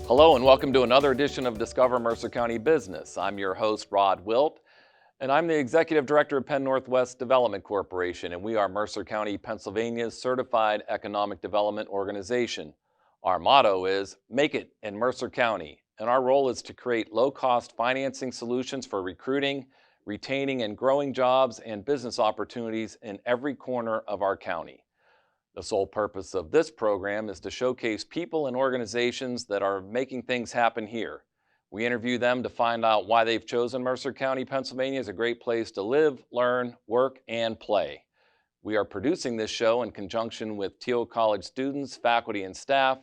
Hello and welcome to another edition of Discover Mercer County Business. I'm your host, Rod Wilt, and I'm the Executive Director of Penn-Northwest Development Corporation, and we are Mercer County, Pennsylvania's certified economic development organization. Our motto is, Make it in Mercer County, and our role is to create low-cost financing solutions for recruiting, retaining, and growing jobs and business opportunities in every corner of our county. The sole purpose of this program is to showcase people and organizations that are making things happen here. We interview them to find out why they've chosen Mercer County, Pennsylvania as a great place to live, learn, work, and play. We are producing this show in conjunction with Teal College students, faculty, and staff,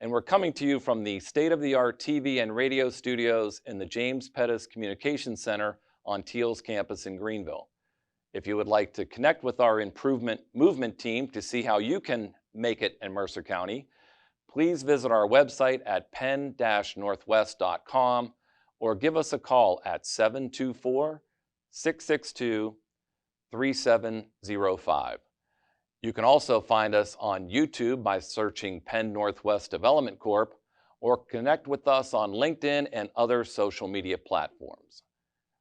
and we're coming to you from the state-of-the-art TV and radio studios in the James Pettis Communications Center on Teal's campus in Greenville. If you would like to connect with our improvement movement team to see how you can make it in Mercer County, please visit our website at penn-northwest.com or give us a call at 724-662-3705. You can also find us on YouTube by searching Penn Northwest Development Corp. or connect with us on LinkedIn and other social media platforms.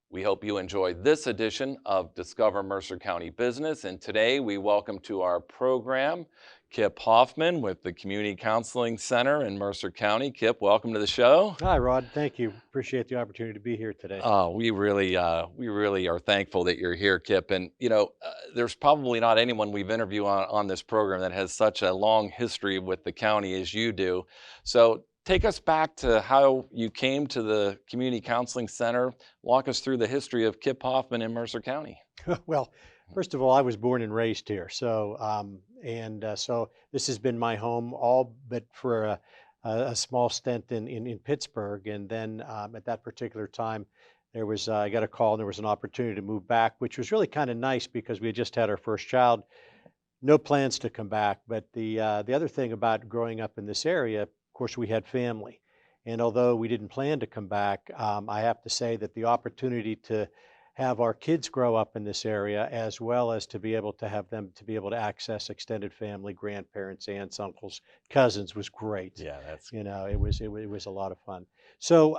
We hope you enjoyed this edition of Discover Mercer County Business, and today we welcome to our program Kip Hoffman with the Community Counseling Center in Mercer County. Kip, welcome to the show. Hi, Rod. Thank you. Appreciate the opportunity to be here today. We really are thankful that you're here, Kip. And there's probably not anyone we've interviewed on this program that has such a long history with the county as you do. So take us back to how you came to the Community Counseling Center. Walk us through the history of Kip Hoffman in Mercer County. Well, first of all, I was born and raised here. So this has been my home, all but for a small stint in Pittsburgh. And then at that particular time, I got a call and there was an opportunity to move back, which was really kind of nice because we had just had our first child. No plans to come back. But the other thing about growing up in this area, of course, we had family. And although we didn't plan to come back, I have to say that the opportunity to have our kids grow up in this area, as well as to be able to have them to be able to access extended family, grandparents, aunts, uncles, cousins was great. Yeah, that's it was a lot of fun. So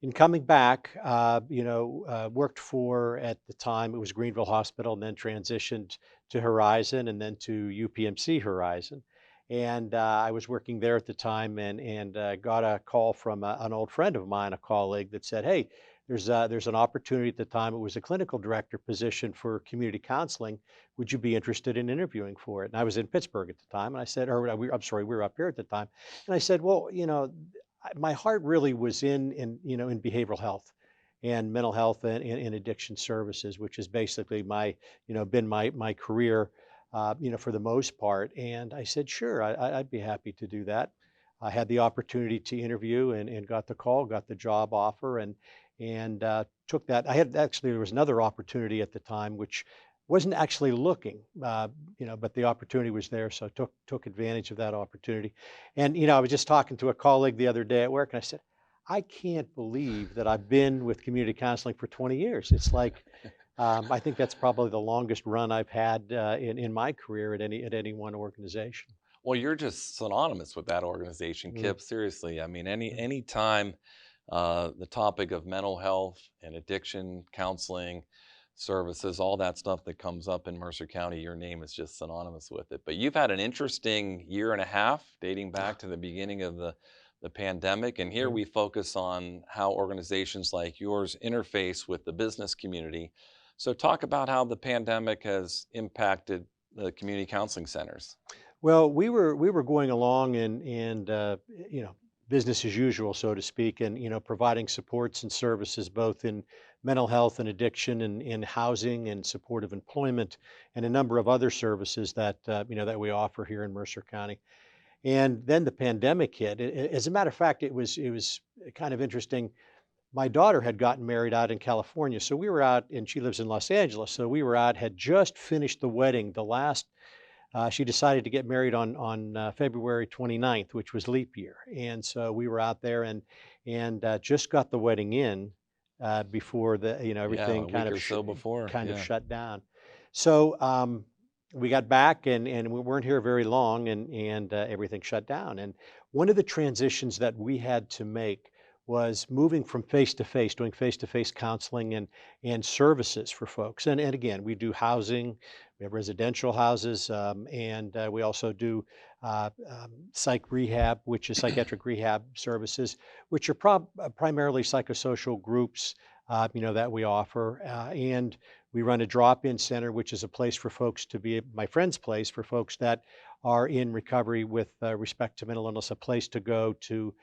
in coming back, worked for, at the time it was Greenville Hospital, and then transitioned to Horizon, and then to UPMC Horizon. And I was working there at the time, and got a call from an old friend of mine, a colleague, that said, "Hey, there's an opportunity at the time. It was a clinical director position for community counseling. Would you be interested in interviewing for it?" And I was in Pittsburgh at the time, and I said, I'm sorry, we were up here at the time. And I said, well, my heart really was in behavioral health and mental health and addiction services, which is basically been my career, for the most part. And I said, sure, I'd be happy to do that. I had the opportunity to interview and got the call, got the job offer, and took that. There was another opportunity at the time, which wasn't actually looking, but the opportunity was there, so took advantage of that opportunity. And I was just talking to a colleague the other day at work, and I said, I can't believe that I've been with community counseling for 20 years. It's like, I think that's probably the longest run I've had in my career at any one organization. Well, you're just synonymous with that organization, Kip. Seriously, I mean, any time the topic of mental health and addiction counseling services, all that stuff that comes up in Mercer County, your name is just synonymous with it. But you've had an interesting year and a half dating back to the beginning of the pandemic, and here we focus on how organizations like yours interface with the business community. So talk about how the pandemic has impacted the community counseling centers. Well, we were going along and business as usual, so to speak, and providing supports and services both in mental health and addiction, and in housing and supportive employment, and a number of other services that we offer here in Mercer County. And then the pandemic hit. As a matter of fact, it was kind of interesting. My daughter had gotten married out in California, so we were out, and she lives in Los Angeles. So we were out, had just finished the wedding, she decided to get married on February 29th, which was leap year. And so we were out there and just got the wedding in before everything shut down. So we got back and we weren't here very long and everything shut down. And one of the transitions that we had to make was moving from face to face, doing face to face counseling and services for folks. And again, we do housing, we have residential houses, and we also do psych rehab, which is psychiatric rehab services, which are primarily psychosocial groups, that we offer. And we run a drop-in center, which is a place for folks to be, my friend's place for folks that are in recovery with respect to mental illness, a place to go to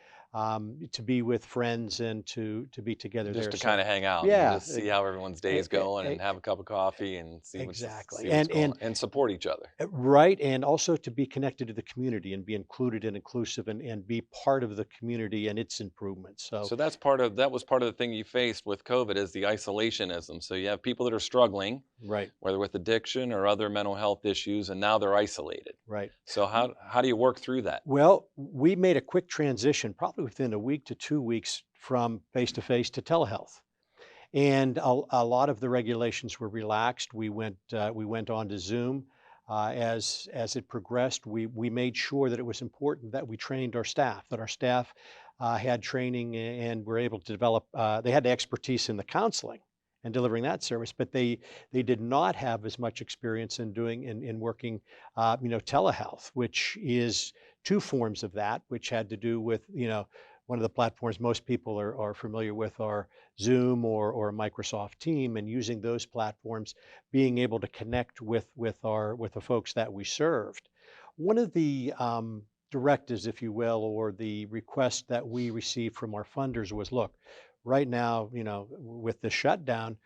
be with friends and to be together Just there. to So, kind of hang out and yeah, just see how everyone's day is going and have a cup of coffee and exactly. see what's going on and support each other. Right, and also to be connected to the community and be included and inclusive and be part of the community and its improvements. So, So that was part of the thing you faced with COVID is the isolationism. So you have people that are struggling, right, whether with addiction or other mental health issues, and now they're isolated. right. So how do you work through that? Well, we made a quick transition, probably within a week to 2 weeks from face to face to telehealth. And a lot of the regulations were relaxed. We went on to Zoom. As it progressed, we made sure that it was important that we trained our staff, that our staff had training and were able to develop. They had the expertise in the counseling and delivering that service, but they did not have as much experience in doing in working, telehealth, which is two forms of that, which had to do with one of the platforms most people are familiar with are Zoom or Microsoft Team, and using those platforms, being able to connect with the folks that we served. One of the directives, if you will, or the request that we received from our funders was, look, right now, with the shutdown,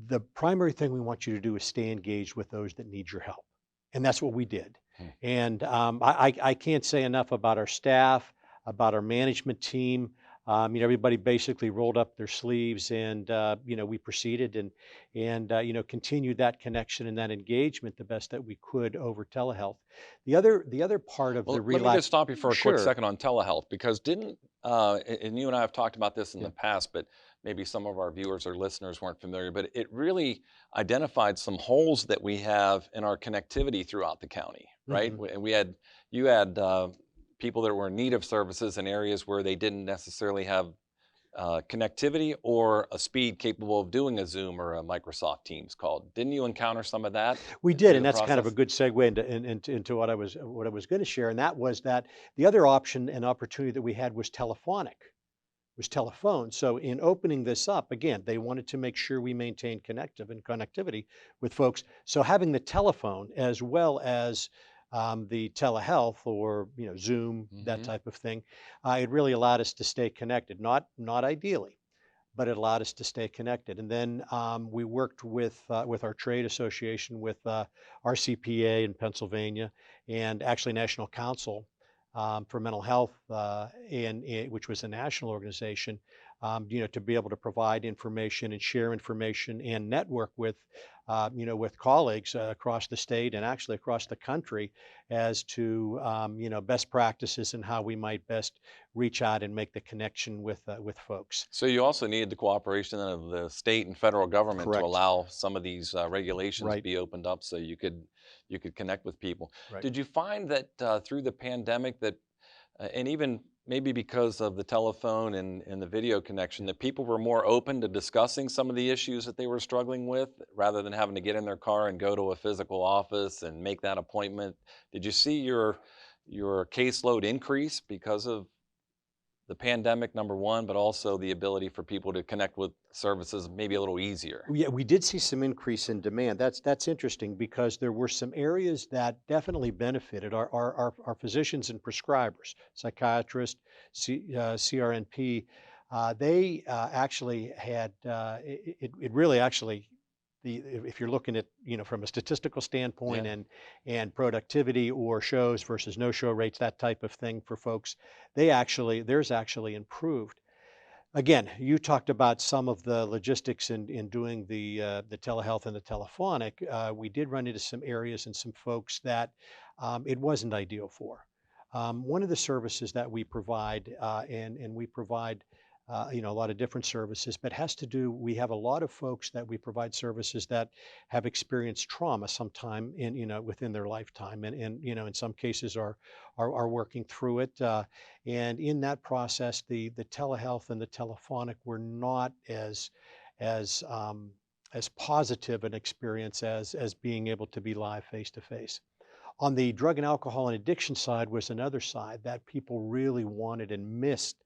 the primary thing we want you to do is stay engaged with those that need your help. And that's what we did. Hmm. And I can't say enough about our staff, about our management team. Everybody basically rolled up their sleeves and, we proceeded and continued that connection and that engagement the best that we could over telehealth. The other part of the Well, let me just relax, stop you for a quick sure. second on telehealth because and you and I have talked about this in Yeah. the past, but maybe some of our viewers or listeners weren't familiar, but it really identified some holes that we have in our connectivity throughout the county, right? Hmm. And you had people that were in need of services in areas where they didn't necessarily have connectivity or a speed capable of doing a Zoom or a Microsoft Teams call. Didn't you encounter some of that We did, through and the that's kind of a process? good segue into what I was going to share, and that was that the other option and opportunity that we had was telephonic, was telephone. So in opening this up, again, they wanted to make sure we maintained connectivity with folks. So having the telephone as well as the telehealth or Zoom, that Hmm. type of thing, it really allowed us to stay connected. Not ideally, but it allowed us to stay connected. And then we worked with our trade association, with RCPA in Pennsylvania, and actually National Council for Mental Health, which was a national organization, to be able to provide information and share information and network with colleagues across the state and actually across the country as to best practices and how we might best reach out and make the connection with folks. So you also needed the cooperation of the state and federal government to Correct. allow some of these regulations Right. be opened up so you could connect with people. Right. Did you find that through the pandemic that and even maybe because of the telephone and the video connection that people were more open to discussing some of the issues that they were struggling with rather than having to get in their car and go to a physical office and make that appointment? Did you see your caseload increase because of the pandemic, number one, but also the ability for people to connect with services maybe a little easier? Yeah, we did see some increase in demand. That's interesting because there were some areas that definitely benefited our physicians and prescribers, psychiatrists, CRNP. They actually had it really actually if you're looking at from a statistical standpoint Yeah. and productivity or shows versus no show rates, that type of thing for folks, there's actually improved. Again, you talked about some of the logistics in doing the telehealth and the telephonic. We did run into some areas and some folks that it wasn't ideal for. One of the services that we provide, and we provide a lot of different services, but has to do, we have a lot of folks that we provide services that have experienced trauma sometime within their lifetime. And in some cases are working through it. And in that process, the telehealth and the telephonic were not as, as positive an experience as being able to be live face to face. On the drug and alcohol and addiction side was another side that people really wanted and missed,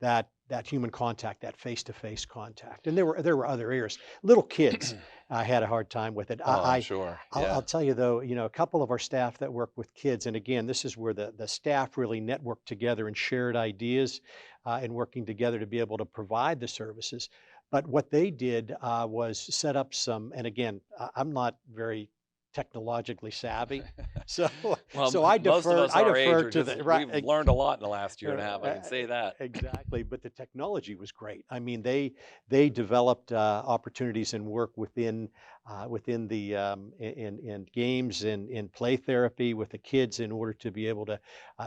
that human contact, that face-to-face contact. And there were other areas. Little kids had a hard time with it. Oh, I'm sure. I'll Yeah. tell you though, a couple of our staff that work with kids, and again, this is where the staff really networked together and shared ideas and working together to be able to provide the services. But what they did was set up some, and again, I'm not very technologically savvy, so Well, so I most of defer us I our age defer are to just, the we've right. learned a lot in the last year and a half. I Uh, can say that. Exactly, but the technology was great. I mean, they developed opportunities and work within the in games and in play therapy with the kids in order to be able to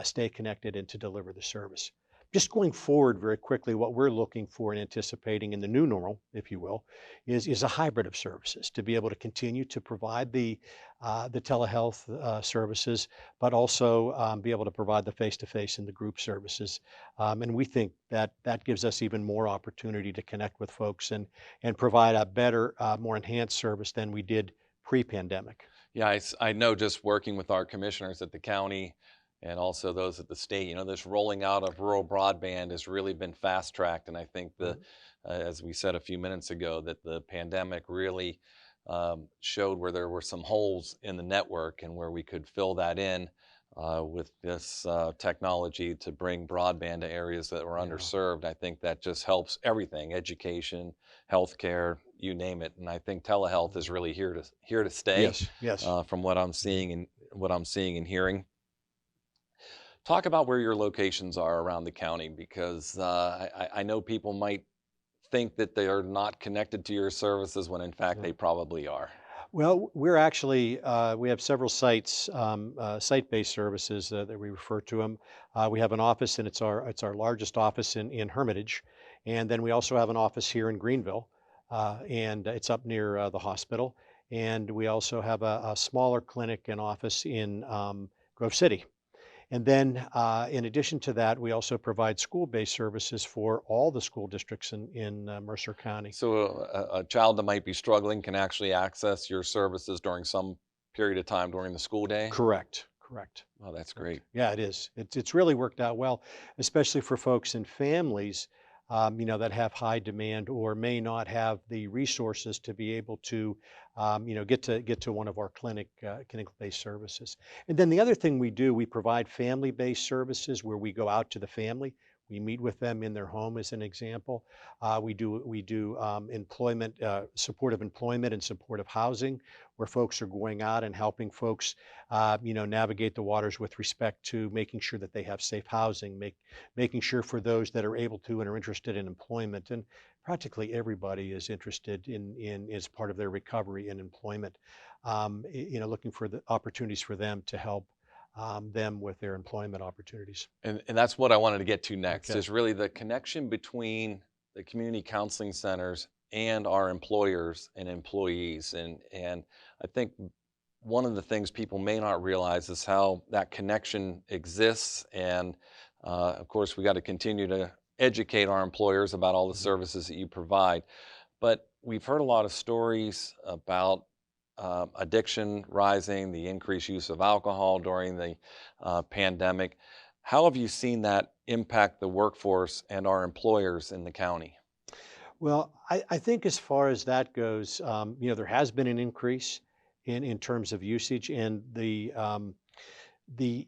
stay connected and to deliver the service. Just going forward very quickly, what we're looking for and anticipating in the new normal, if you will, is a hybrid of services to be able to continue to provide the telehealth services, but also be able to provide the face-to-face and the group services. And we think that that gives us even more opportunity to connect with folks and provide a better, more enhanced service than we did pre-pandemic. Yeah, I know just working with our commissioners at the county and also those at the state, this rolling out of rural broadband has really been fast tracked. And I think Mhm. as we said a few minutes ago, that the pandemic really showed where there were some holes in the network and where we could fill that in with this technology to bring broadband to areas that were Yeah. underserved. I think that just helps everything, education, healthcare, you name it. And I think telehealth is really here to stay, Yes. Yes. from what I'm seeing and hearing. Talk about where your locations are around the county, because I know people might think that they are not connected to your services when in fact Yeah. they probably are. Well, we're actually, we have several sites, site-based services that we refer to them. We have an office, and it's our largest office in Hermitage, and then we also have an office here in Greenville, and it's up near the hospital. And we also have a smaller clinic and office in Grove City. And then, in addition to that, we also provide school-based services for all the school districts in Mercer County. So a child that might be struggling can actually access your services during some period of time during the school day. Correct. Correct. Oh, that's Correct. great. Yeah, it is. It's really worked out well, especially for folks and families, that have high demand or may not have the resources to be able to, get to one of our clinic-based services. And then the other thing we do, we provide family-based services where we go out to the family. We meet with them in their home, as an example. We do employment, supportive employment and supportive housing, where folks are going out and helping folks navigate the waters with respect to making sure that they have safe housing, making sure for those that are able to and are interested in employment. And practically everybody is interested in as part of their recovery in employment, looking for the opportunities for them to help them with their employment opportunities. And that's what I wanted to get to next, Okay. is really the connection between the community counseling centers and our employers and employees. And I think one of the things people may not realize is how that connection exists. And of course, we got to continue to educate our employers about all the Mhm. services that you provide. But we've heard a lot of stories about addiction rising, the increased use of alcohol during the pandemic. How have you seen that impact the workforce and our employers in the county? Well, I think as far as that goes, there has been an increase in terms of usage, and the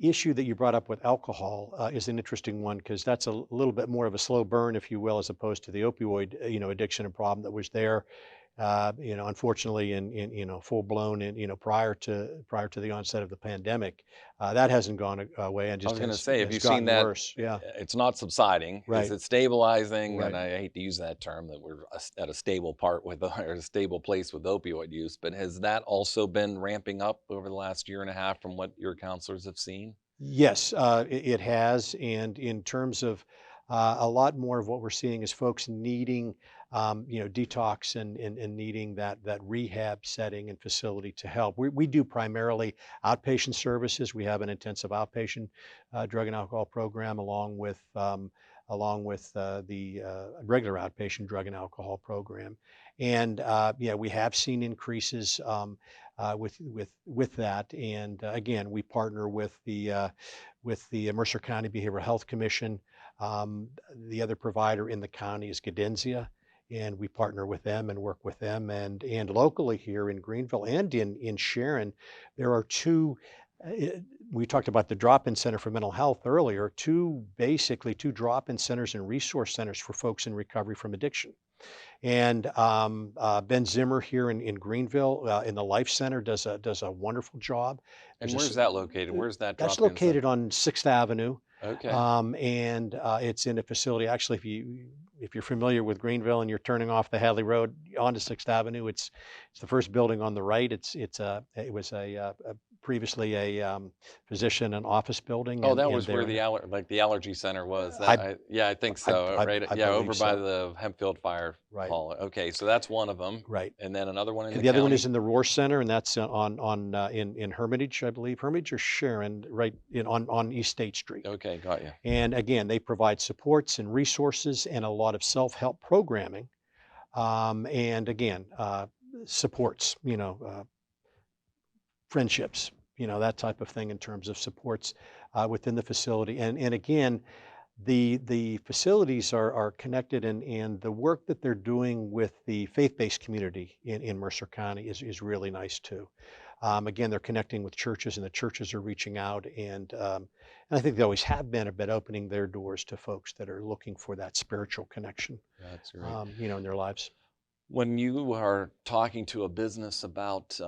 issue that you brought up with alcohol is an interesting one because that's a little bit more of a slow burn, if you will, as opposed to the opioid, addiction and problem that was there, unfortunately, in full blown, and prior to the onset of the pandemic, that hasn't gone away and I just was going to has say, have has you seen gotten that? worse. Yeah, It's not subsiding. Is right, it stabilizing? And right. I hate to use that term, that we're at a stable part with or a stable place with opioid use, but has that also been ramping up over the last year and a half from what your counselors have seen? Yes, it has. And in terms of A lot more of what we're seeing is folks needing, detox and needing that rehab setting and facility to help. We do primarily outpatient services. We have an intensive outpatient drug and alcohol program along with the regular outpatient drug and alcohol program. And yeah, we have seen increases with that. And again, we partner with the Mercer County Behavioral Health Commission. The other provider in the county is Cadenzia, and we partner with them and work with them. And locally here in Greenville and in Sharon, there are two. We talked about the drop-in center for mental health earlier. Basically two drop-in centers and resource centers for folks in recovery from addiction. And Ben Zimmer here in Greenville in the Life Center does a wonderful job. And There's a where's s- that located? Where's that that's drop-in center? located on Sixth Avenue, Okay. and it's in a facility. Actually, if you're familiar with Greenville and you're turning off the Hadley Road onto Sixth Avenue, it's the first building on the right. It was previously a physician and office building, Oh, and that and was where they're the like the allergy center was. I Yeah, I think I so. I, Right. I Yeah, believe over by so. the Hempfield Fire Right, Hall. Okay, so that's one of them. right. And then another one in And the the other one is county. in the Roar Center, and that's in Hermitage, I believe, Hermitage or Sharon, right in on East State Street. Okay, got you. And again, they provide supports and resources and a lot of self-help programming. And again, supports, friendships, that type of thing in terms of supports within the facility. And again, the facilities are connected, and the work that they're doing with the faith-based community in Mercer County is really nice too. Again, they're connecting with churches, and the churches are reaching out, and I think they always have been, but opening their doors to folks that are looking for that spiritual connection, That's great. in their lives. When you are talking to a business about,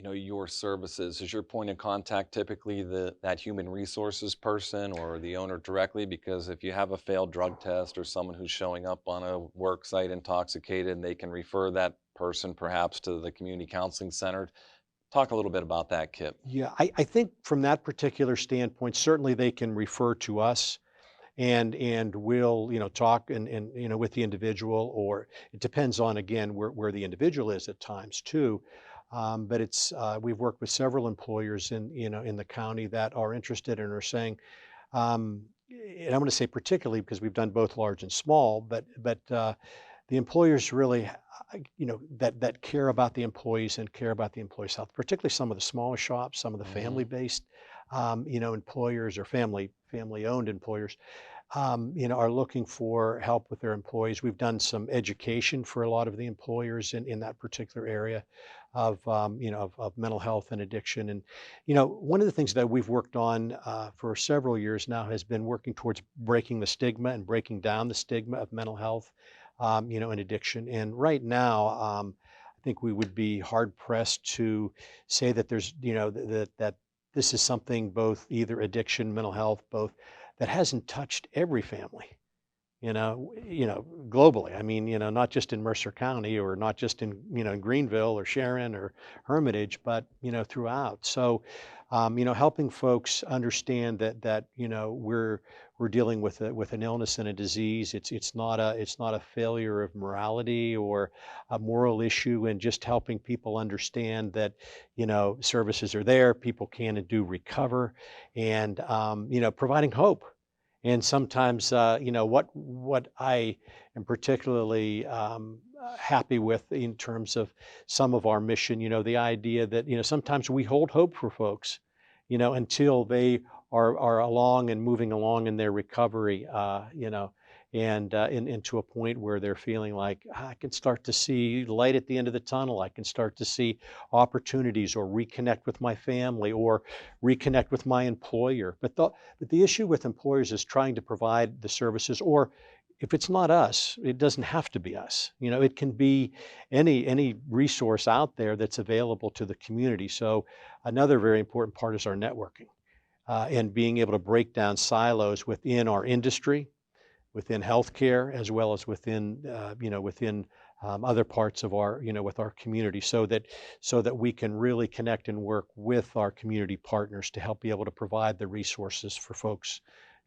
your services, is your point of contact typically that human resources person or the owner directly? Because if you have a failed drug test or someone who's showing up on a work site intoxicated, they can refer that person perhaps to the community counseling center. Talk a little bit about that, Kip. Yeah, I think from that particular standpoint, certainly they can refer to us, and we'll talk and with the individual, or it depends on again where the individual is at times too. But it's we've worked with several employers in the county that are interested and are saying, and I'm going to say particularly because we've done both large and small, but the employers really, that care about the employees and care about the employees' health, particularly some of the smaller shops, some of the Hmm. family-based, employers or family-owned employers, are looking for help with their employees. We've done some education for a lot of the employers in that particular area of mental health and addiction. And, one of the things that we've worked on for several years now has been working towards breaking the stigma and breaking down the stigma of mental health, and addiction. And right now, I think we would be hard pressed to say that there's, that this is something, both either addiction, mental health, both, that hasn't touched every family, globally. I mean, not just in Mercer County, or not just in, Greenville or Sharon or Hermitage, but, throughout. So, helping folks understand that, we're dealing with an illness and a disease. It's not a failure of morality or a moral issue, and just helping people understand that, services are there, people can and do recover, and, providing hope. And sometimes, what I am particularly happy with in terms of some of our mission, the idea that, sometimes we hold hope for folks, until they are along and moving along in their recovery, and into a point where they're feeling like, I can start to see light at the end of the tunnel. I can start to see opportunities, or reconnect with my family, or reconnect with my employer. But the issue with employers is trying to provide the services, or if it's not us, it doesn't have to be us. It can be any resource out there that's available to the community. So another very important part is our networking, and being able to break down silos within our industry, within healthcare, as well as within other parts of with our community, so that we can really connect and work with our community partners to help be able to provide the resources for folks,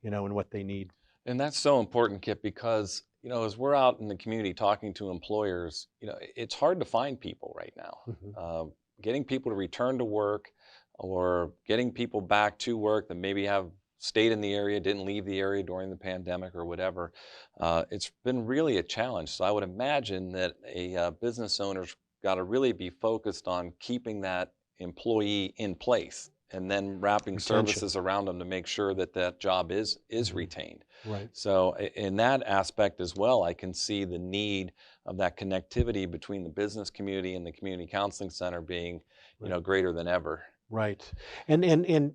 and what they need. And that's so important, Kip, because as we're out in the community talking to employers, it's hard to find people right now. Mhm. Getting people to return to work, or getting people back to work that maybe have stayed in the area, didn't leave the area during the pandemic or whatever, it's been really a challenge. So I would imagine that a business owner's got to really be focused on keeping that employee in place, and then wrapping Retention. services around them to make sure that that job is Mhm. retained. Right. So in that aspect as well, I can see the need of that connectivity between the business community and the community counseling center being, Right. greater than ever. Right. And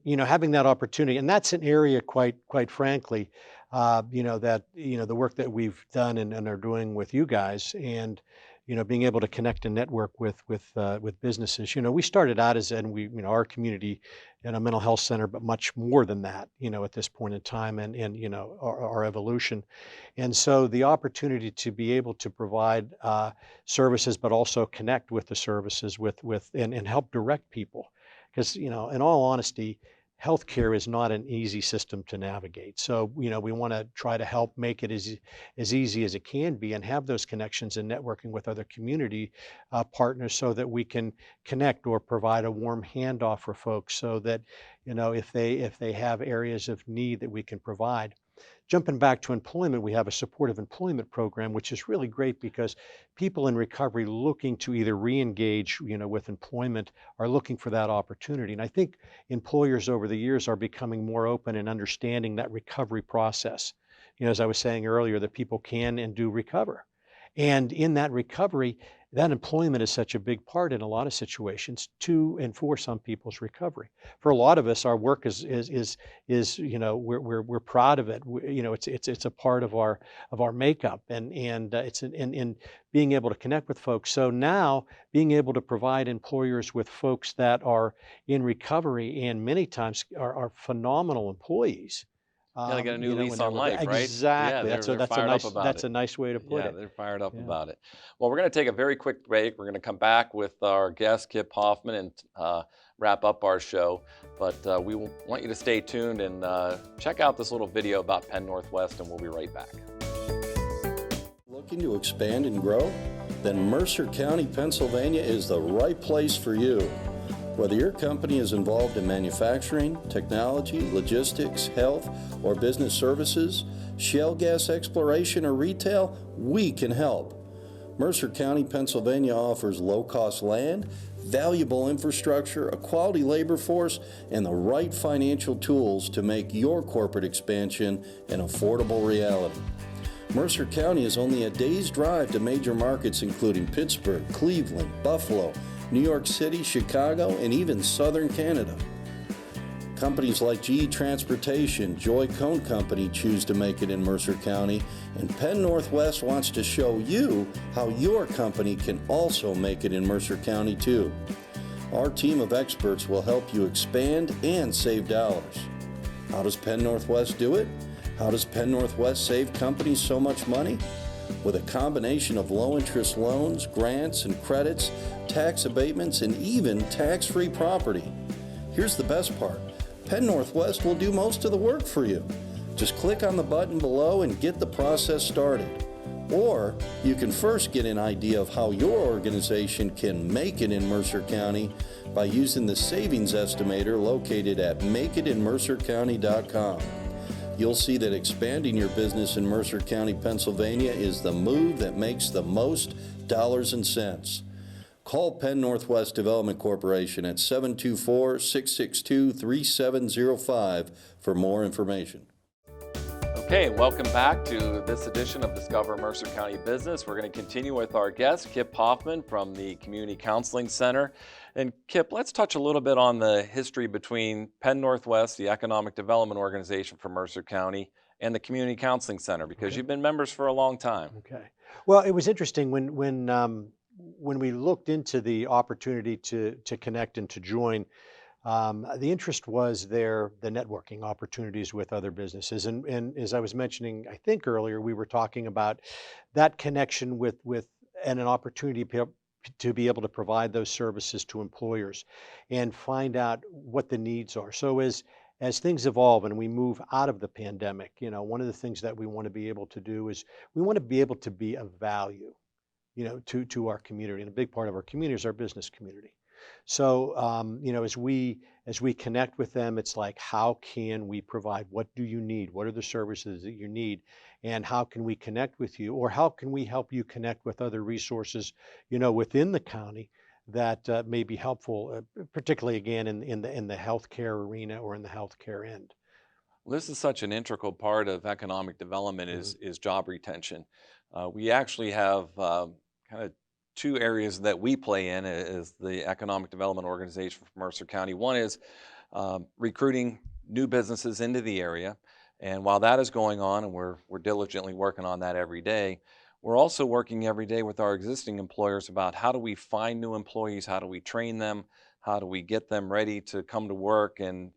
having that opportunity, and that's an area quite frankly, that the work that we've done and are doing with you guys, and being able to connect and network with businesses. We started out as, and we our community and a mental health center, but much more than that. At this point in time, and our evolution, and so the opportunity to be able to provide services, but also connect with the services with and help direct people, because in all honesty, healthcare is not an easy system to navigate. So we want to try to help make it as easy as it can be, and have those connections and networking with other community partners, so that we can connect or provide a warm handoff for folks, so that if they have areas of need that we can provide. Jumping back to employment, we have a supportive employment program, which is really great, because people in recovery looking to either re-engage, with employment, are looking for that opportunity. And I think employers over the years are becoming more open and understanding that recovery process. As I was saying earlier, that people can and do recover. And in that recovery, that employment is such a big part in a lot of situations to and for some people's recovery. For a lot of us, our work is we're proud of it. It's a part of our makeup, and it's in being able to connect with folks. So now, being able to provide employers with folks that are in recovery, and many times are phenomenal employees. Yeah, they got a new When lease they're on looking, life, right? Yeah, exactly. they're That's a they're that's a fired up nice about that's it. a nice way to put Yeah, it. they're fired up Yeah. about it. Well, we're going to take a very quick break. We're going to come back with our guest, Kip Hoffman, and wrap up our show. But we want you to stay tuned and check out this little video about Penn-Northwest, and we'll be right back. Looking to expand and grow? Then Mercer County, Pennsylvania is the right place for you. Whether your company is involved in manufacturing, technology, logistics, health, or business services, shale gas exploration, or retail, we can help. Mercer County, Pennsylvania offers low-cost land, valuable infrastructure, a quality labor force, and the right financial tools to make your corporate expansion an affordable reality. Mercer County is only a day's drive to major markets including Pittsburgh, Cleveland, Buffalo, New York City, Chicago, and even southern Canada. Companies like GE Transportation, Joy Cone Company choose to make it in Mercer County, and Penn-Northwest wants to show you how your company can also make it in Mercer County too. Our team of experts will help you expand and save dollars. How does Penn-Northwest do it? How does Penn-Northwest save companies so much money? With a combination of low-interest loans, grants and credits, tax abatements, and even tax-free property. Here's the best part. Penn-Northwest will do most of the work for you. Just click on the button below and get the process started. Or you can first get an idea of how your organization can make it in Mercer County by using the savings estimator located at makeitinmercercounty.com. You'll see that expanding your business in Mercer County, Pennsylvania is the move that makes the most dollars and cents. Call Penn-Northwest Development Corporation at 724-662-3705 for more information. Okay, welcome back to this edition of Discover Mercer County Business. We're going to continue with our guest, Kip Hoffman from the Community Counseling Center. And Kip, let's touch a little bit on the history between Penn-Northwest, the economic development organization for Mercer County, and the Community Counseling Center, because Okay. you've been members for a long time. Okay. Well, it was interesting when we looked into the opportunity to connect and to join. The interest was there, the networking opportunities with other businesses, and as I was mentioning, I think earlier, we were talking about that connection with and an opportunity to be able to provide those services to employers and find out what the needs are. So as things evolve and we move out of the pandemic, one of the things that we want to be able to do is we want to be able to be of value, to our community. And a big part of our community is our business community. So, as we connect with them, it's like, how can we provide? What do you need? What are the services that you need? And how can we connect with you? Or how can we help you connect with other resources, within the county that may be helpful, particularly again in the healthcare arena or in the healthcare end. Well, this is such an integral part of economic development Mhm. is job retention. We actually have kind of two areas that we play in as the economic development organization for Mercer County. One is recruiting new businesses into the area, and while that is going on, and we're diligently working on that every day, we're also working every day with our existing employers about how do we find new employees, how do we train them, how do we get them ready to come to work, and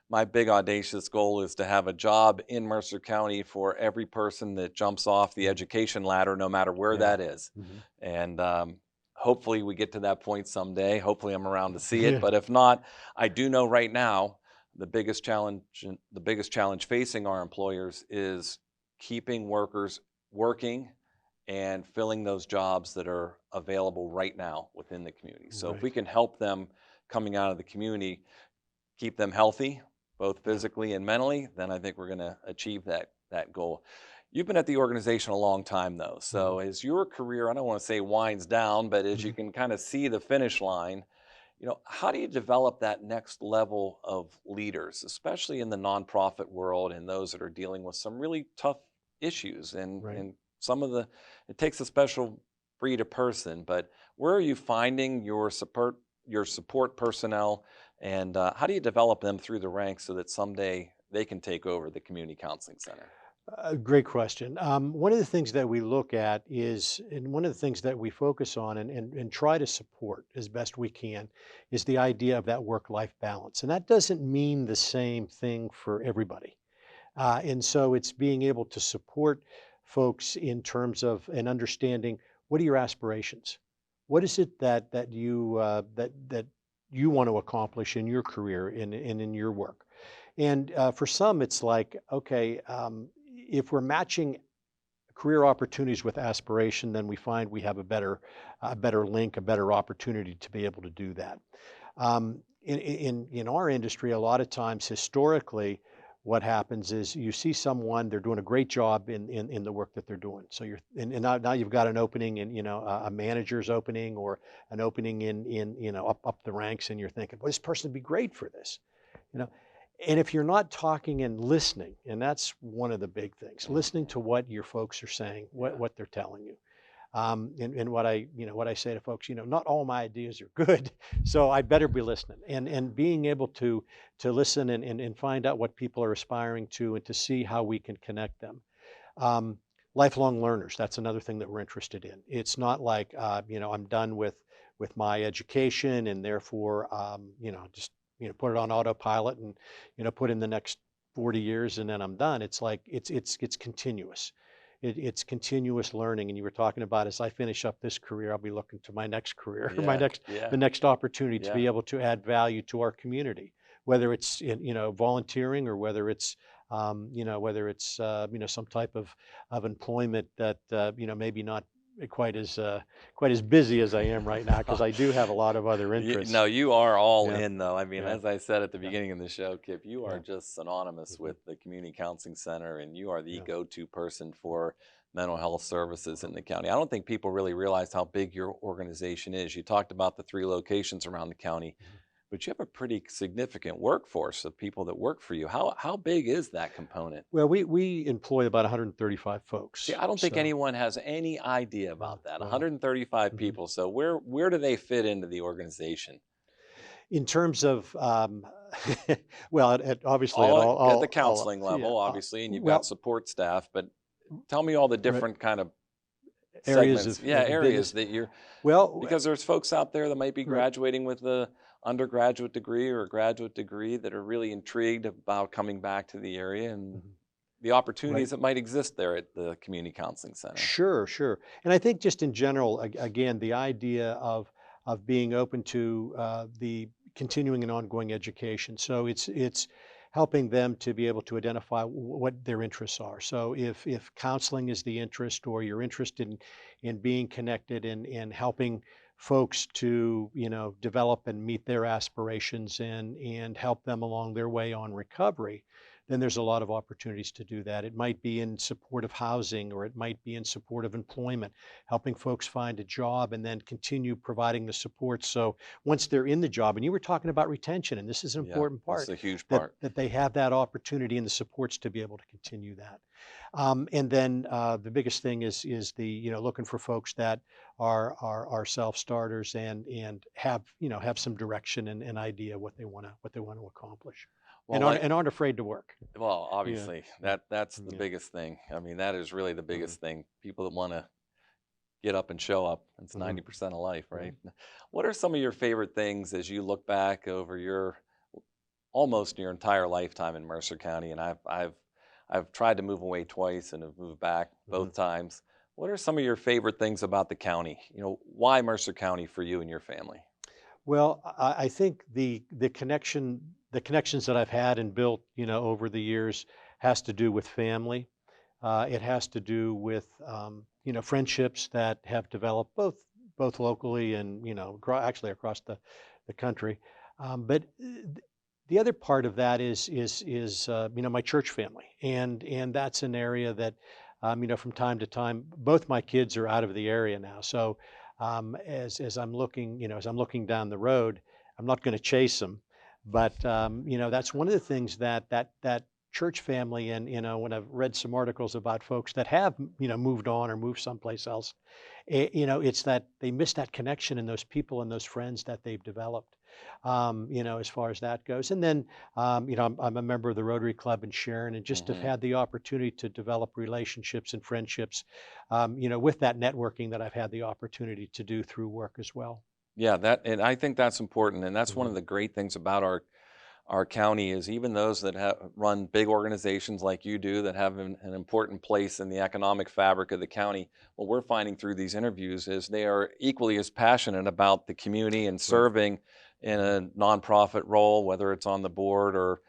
my big audacious goal is to have a job in Mercer County for every person that jumps off the Mhm. education ladder, no matter where Yeah. that is. Mhm. And hopefully we get to that point someday. Hopefully I'm around to see it. Yeah. But if not, I do know right now the biggest challenge facing our employers is keeping workers working and filling those jobs that are available right now within the community. So if we Right. can help them coming out of the community keep them healthy, both Yeah. physically and mentally, then I think we're going to achieve that goal. You've been at the organization a long time though. Mhm. So as your career, I don't want to say winds down, but as you Mhm. can kind of see the finish line, how do you develop that next level of leaders, especially in the nonprofit world and those that are dealing with some really tough issues Right. and some of the it takes a special breed of person, but where are you finding your support personnel and how do you develop them through the ranks so that someday they can take over the community counseling center? Great question. One of the things that we look at is, and one of the things that we focus on and try to support as best we can, is the idea of that work-life balance. And that doesn't mean the same thing for everybody. And so it's being able to support folks in terms of an understanding, what are your aspirations? What is it that you want to accomplish in your career and in your work? And for some, it's like, okay, if we're matching career opportunities with aspiration, then we find we have a better link, a better opportunity to be able to do that. In our industry, a lot of times historically, what happens is you see someone, they're doing a great job in the work that they're doing. So and now you've got an opening in, a manager's opening or an opening in up the ranks, and you're thinking, well, this person would be great for this. You know, and if you're not talking and listening, and that's one of the big things, listening to what your folks are saying, what Yeah. what they're telling you. And what I say to folks, not all my ideas are good, so I better be listening and being able to listen and find out what people are aspiring to and to see how we can connect them. Um, Lifelong learners, that's another thing that we're interested in. It's not like, I'm done with my education and therefore, just, put it on autopilot and, put in the next 40 years and then I'm done. It's like, it's continuous. It's continuous learning. And you were talking about, as I finish up this career, I'll be looking to my next career, Yeah, the yeah, next opportunity to yeah. be able to add value to our community, whether it's volunteering or whether it's some type of employment that maybe not quite as busy as I am right now because I do have a lot of other interests. No, you are all Yeah, in though. I mean, yeah, as I said at the yeah, beginning of the show, Kip, you are yeah, just synonymous hmm with the community counseling center and you are the yeah. go-to person for mental health services in the county. I don't think people really realize how big your organization is. You talked about the 3 locations around the county, Mhm. but you have a pretty significant workforce of people that work for you. How big is that component? Well, we employ about 135 See, folks. I don't think So, anyone has any idea yeah, about that. well, 135 mhm. people. So where do they fit into the organization? In terms of, well, obviously at All at the all, counseling yeah, level, obviously, and you've got well, support staff, but tell me all the right, different kind of areas segments, of, yeah, of the areas business. that you're Well, because there's folks out there that might be right. graduating with a undergraduate degree or a graduate degree that are really intrigued about coming back to the area and Mhm. the Right. opportunities that might exist there at the community counseling center. Sure, sure. And I think just in general, again, the idea of being open to the continuing and ongoing education. So it's helping them to be able to identify what their interests are. So if counseling is the interest, or you're interested in being connected and helping folks to, develop and meet their aspirations and help them along their way on recovery, then there's a lot of opportunities to do that. It might be in support of housing, or it might be in support of employment, helping folks find a job and then continue providing the support. So once they're in the job, and you were talking about retention, and this is an Yeah, important this is part, a huge that, part. that they have that opportunity and the supports to be able to continue that. And then the biggest thing is the, looking for folks that are self-starters and have some direction and idea what they want to accomplish, Well, and aren't afraid to work. well, Yeah. obviously that's the Yeah. biggest thing. I mean, that is really the Mhm. biggest thing. People that want to get up and show up. It's Mhm. 90% of life, right? Mhm. What are some of your favorite things as you look back over your almost your entire lifetime in Mercer County? And I've tried to move away twice and have moved back Mhm. both times. What are some of your favorite things about the county? Why Mercer County for you and your family? Well, I think the connections that I've had and built, over the years has to do with family. It has to do with, friendships that have developed both locally and, actually across the country. But the other part of that is my church family, and that's an area that, from time to time, both my kids are out of the area now. So as I'm looking, as I'm looking down the road, I'm not going to chase them, but that's one of the things that church family, and when I've read some articles about folks that have moved on or moved someplace else, it's that they miss that connection and those people and those friends that they've developed, as far as that goes. And then I'm a member of the Rotary Club in Sharon, and just have Hmm. had the opportunity to develop relationships and friendships, with that networking that I've had the opportunity to do through work as well. Yeah, and I think that's important, and that's one Hmm. of the great things about our county is even those that have run big organizations like you do that have an important place in the economic fabric of the county. What we're finding through these interviews is they are equally as passionate about the community and Right. serving in Hmm. a nonprofit role, whether it's on the board or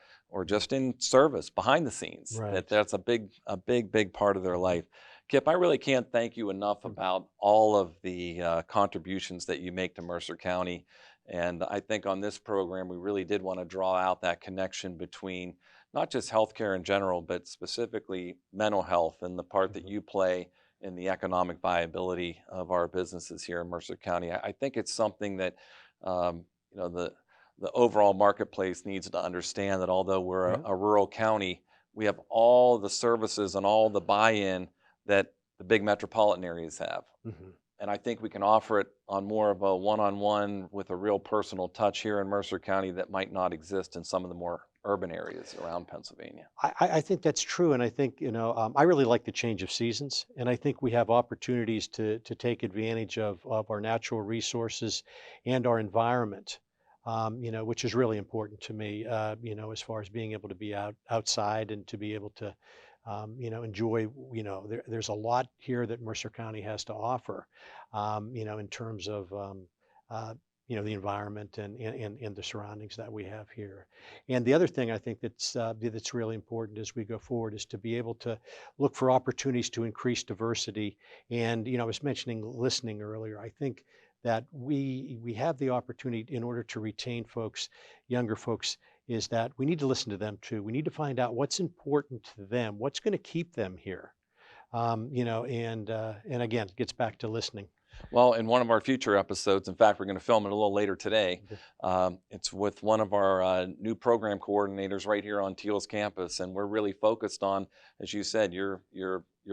just in service behind the scenes. Right. That's a big part of their Hmm. life. Kip, I really can't thank you enough about all of the contributions that you make to Mercer County. And I think on this program, we really did want to draw out that connection between not just healthcare in general, but specifically mental health and the part that Hmm. you play in the economic viability of our businesses here in Mercer County. I think it's something that um, you know the overall marketplace needs to understand that although we're Yeah. a rural county, we have all the services and all the buy-in that the big metropolitan areas have. Hmm. And I think we can offer it on more of a one-on-one with a real personal touch here in Mercer County that might not exist in some of the more urban areas around Pennsylvania. I think that's true, and I think I really like the change of seasons, and I think we have opportunities to take advantage of our natural resources and our environment, which is really important to me. As far as being able to be outside and to be able to, enjoy. There's a lot here that Mercer County has to offer, in terms of. Uh, the environment and the surroundings that we have here. And the other thing I think that's really important as we go forward is to be able to look for opportunities to increase diversity. And I was mentioning listening earlier. I think that we have the opportunity in order to retain folks, younger folks, is that we need to listen to them too. We need to find out what's important to them, what's going to keep them here. And again, it gets back to listening. Well, in one of our future episodes, in fact, we're going to film it a little later today. Okay. It's with one of our new program coordinators right here on Teal's campus, and we're really focused on, as you said, your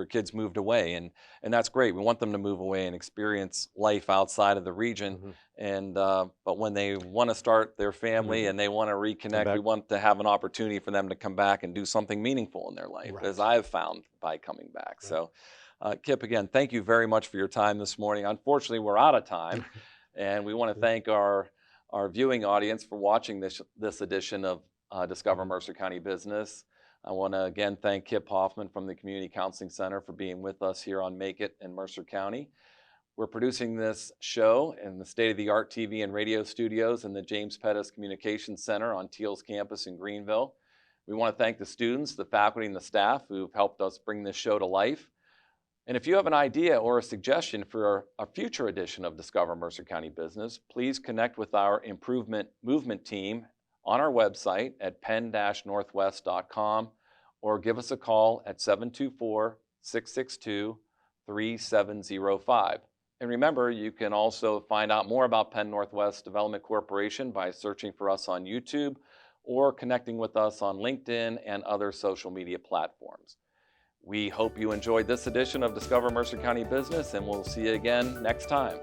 kids moved away, and that's great. We want them to move away and experience life outside of the region, Hmm. and but when they want to start their family Hmm. and they want to Come reconnect, we back. want to have an opportunity for them to come back and do something meaningful in their life, as Right. I've found by coming back. Right. So. Kip, again, thank you very much for your time this morning. Unfortunately, we're out of time, and we want to thank our viewing audience for watching this edition of Discover Mhm. Mercer County Business. I want to again thank Kip Hoffman from the Community Counseling Center for being with us here on Make It in Mercer County. We're producing this show in the state-of-the-art TV and radio studios in the James Pettis Communications Center on Teal's campus in Greenville. We want to thank the students, the faculty, and the staff who've helped us bring this show to life. And if you have an idea or a suggestion for a future edition of Discover Mercer County Business, please connect with our Improvement Movement team on our website at penn-northwest.com or give us a call at 724-662-3705. And remember, you can also find out more about Penn-Northwest Development Corporation by searching for us on YouTube or connecting with us on LinkedIn and other social media platforms. We hope you enjoyed this edition of Discover Mercer County Business, and we'll see you again next time.